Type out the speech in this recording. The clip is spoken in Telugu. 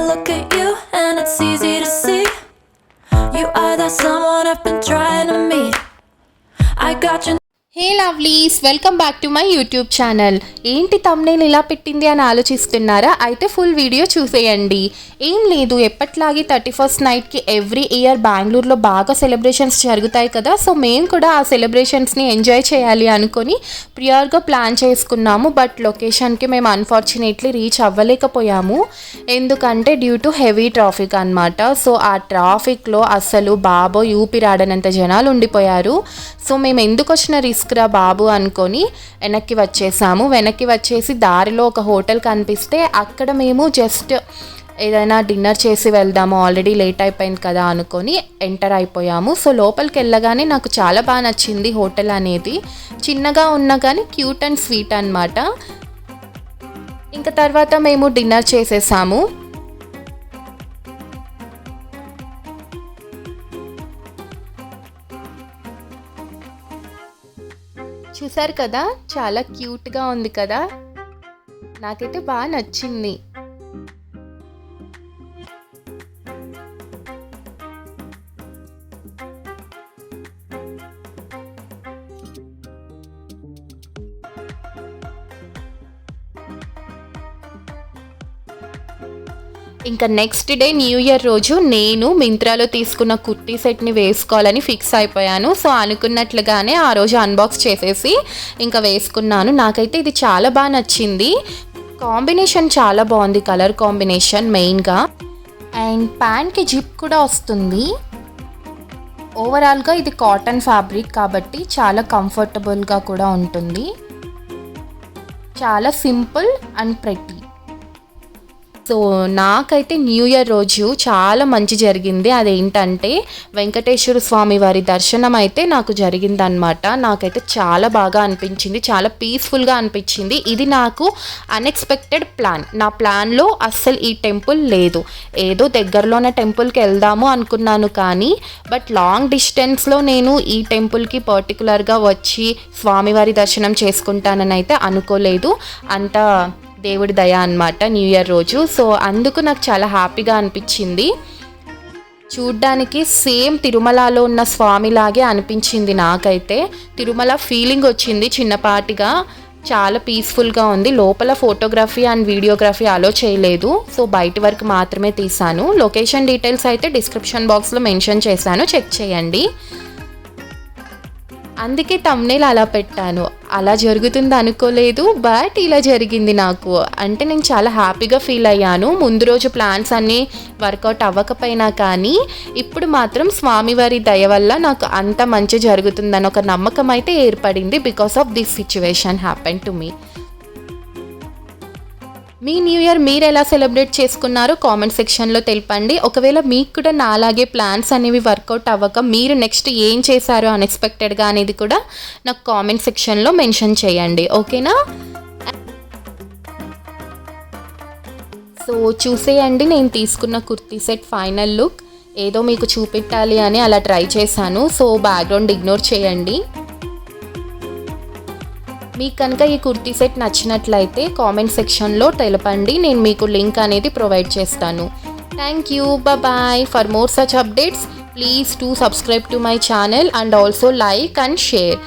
look at you and it's easy to see you are that someone I've been trying to meet. I got your hey lovelies, welcome back to my YouTube channel. ఏంటి తమ్నెయిల్ ఇలా పెట్టింది అని ఆలోచిస్తున్నారా? అయితే ఫుల్ వీడియో చూసేయండి. ఏం లేదు, ఎప్పట్లాగే 31st నైట్కి ఎవ్రీ ఇయర్ బెంగళూరులో బాగా సెలబ్రేషన్స్ జరుగుతాయి కదా. సో మేము కూడా ఆ సెలబ్రేషన్స్ని ఎంజాయ్ చేయాలి అనుకొని ప్రియర్గా ప్లాన్ చేసుకున్నాము. బట్ లొకేషన్కి మేము అన్ఫార్చునేట్లీ రీచ్ అవ్వలేకపోయాము, ఎందుకంటే డ్యూ టు హెవీ ట్రాఫిక్ అనమాట. సో ఆ ట్రాఫిక్లో అసలు బాబో ఊపిరాడనంత జనాలు ఉండిపోయారు. సో మేము ఎందుకు వచ్చిన రిస్క్ రా బాబు అనుకొని వెనక్కి వచ్చేసి దారిలో ఒక హోటల్ కనిపిస్తే అక్కడ మేము జస్ట్ ఏదైనా డిన్నర్ చేసి వెళ్దాము, ఆల్రెడీ లేట్ అయిపోయింది కదా అనుకొని ఎంటర్ అయిపోయాము. సో లోపలికి వెళ్ళగానే నాకు చాలా బాగా నచ్చింది హోటల్ అనేది. చిన్నగా ఉన్నా కానీ క్యూట్ అండ్ స్వీట్ అనమాట. ఇంకా తర్వాత మేము డిన్నర్ చేసేసాము. చూసారు కదా, చాలా క్యూట్గా ఉంది కదా, నాకైతే బాగా నచ్చింది. ఇంకా నెక్స్ట్ డే న్యూ ఇయర్ రోజు నేను మింత్రాలో తీసుకున్న కుర్తీ సెట్ని వేసుకోవాలని ఫిక్స్ అయిపోయాను. సో అనుకున్నట్లుగానే ఆ రోజు అన్బాక్స్ చేసేసి ఇంకా వేసుకున్నాను. నాకైతే ఇది చాలా బాగా నచ్చింది. కాంబినేషన్ చాలా బాగుంది, కలర్ కాంబినేషన్ మెయిన్గా. అండ్ ప్యాంట్కి జిప్ కూడా వస్తుంది. ఓవరాల్గా ఇది కాటన్ ఫ్యాబ్రిక్ కాబట్టి చాలా కంఫర్టబుల్గా కూడా ఉంటుంది. చాలా సింపుల్ అండ్ ప్రెటీ. సో నాకైతే న్యూ ఇయర్ రోజు చాలా మంచి జరిగింది. అదేంటంటే వెంకటేశ్వర స్వామి వారి దర్శనం అయితే నాకు జరిగిందనమాట. నాకైతే చాలా బాగా అనిపించింది, చాలా పీస్ఫుల్గా అనిపించింది. ఇది నాకు అన్ఎక్స్పెక్టెడ్ ప్లాన్. నా ప్లాన్లో అస్సలు ఈ టెంపుల్ లేదు. ఏదో దగ్గరలోనే టెంపుల్కి వెళ్దాము అనుకున్నాను, కానీ బట్ లాంగ్ డిస్టెన్స్లో నేను ఈ టెంపుల్కి పర్టికులర్గా వచ్చి స్వామివారి దర్శనం చేసుకుంటానని అయితే అనుకోలేదు. అంత దేవుడి దయ అన్నమాట న్యూ ఇయర్ రోజు. సో అందుకు నాకు చాలా హ్యాపీగా అనిపించింది. చూడ్డానికి సేమ్ తిరుమలలో ఉన్న స్వామిలాగే అనిపించింది నాకైతే. తిరుమల ఫీలింగ్ వచ్చింది చిన్నపాటిగా. చాలా పీస్ఫుల్గా ఉంది. లోపల ఫోటోగ్రఫీ అండ్ వీడియోగ్రఫీ అలో చేయలేదు, సో బయట వరకు మాత్రమే తీసాను. లొకేషన్ డీటెయిల్స్ అయితే డిస్క్రిప్షన్ బాక్స్లో మెన్షన్ చేశాను, చెక్ చేయండి. అందుకే తమ్నెయిల్ అలా పెట్టాను. అలా జరుగుతుంది అనుకోలేదు, బట్ ఇలా జరిగింది నాకు. అంటే నేను చాలా హ్యాపీగా ఫీల్ అయ్యాను. ముందు రోజు ప్లాన్స్ అన్నీ వర్కౌట్ అవ్వకపోయినా కానీ ఇప్పుడు మాత్రం స్వామివారి దయ వల్ల నాకు అంత మంచి జరుగుతుందని ఒక నమ్మకం అయితే ఏర్పడింది. Because of this situation happen to me. Me new year మీరు ఎలా సెలబ్రేట్ చేసుకున్నారో కామెంట్ సెక్షన్లో తెలపండి. ఒకవేళ మీకు కూడా నాలాగే ప్లాన్స్ అనేవి వర్కౌట్ అవ్వక మీరు నెక్స్ట్ ఏం చేశారో అన్ఎక్స్పెక్టెడ్గా అనేది కూడా నాకు కామెంట్ సెక్షన్లో మెన్షన్ చేయండి, ఓకేనా? సో చూసేయండి, నేను తీసుకున్న కుర్తీ సెట్ ఫైనల్ లుక్. ఏదో మీకు చూపెట్టాలి అని అలా ట్రై చేశాను. సో బ్యాక్గ్రౌండ్ ఇగ్నోర్ చేయండి. మీకు కనుక ఈ కుర్తీ సెట్ నచ్చినట్లయితే కామెంట్ సెక్షన్లో తెలపండి, నేను మీకు లింక్ అనేది ప్రొవైడ్ చేస్తాను. Thank you, bye. For more such updates please to subscribe to my channel and also like and share.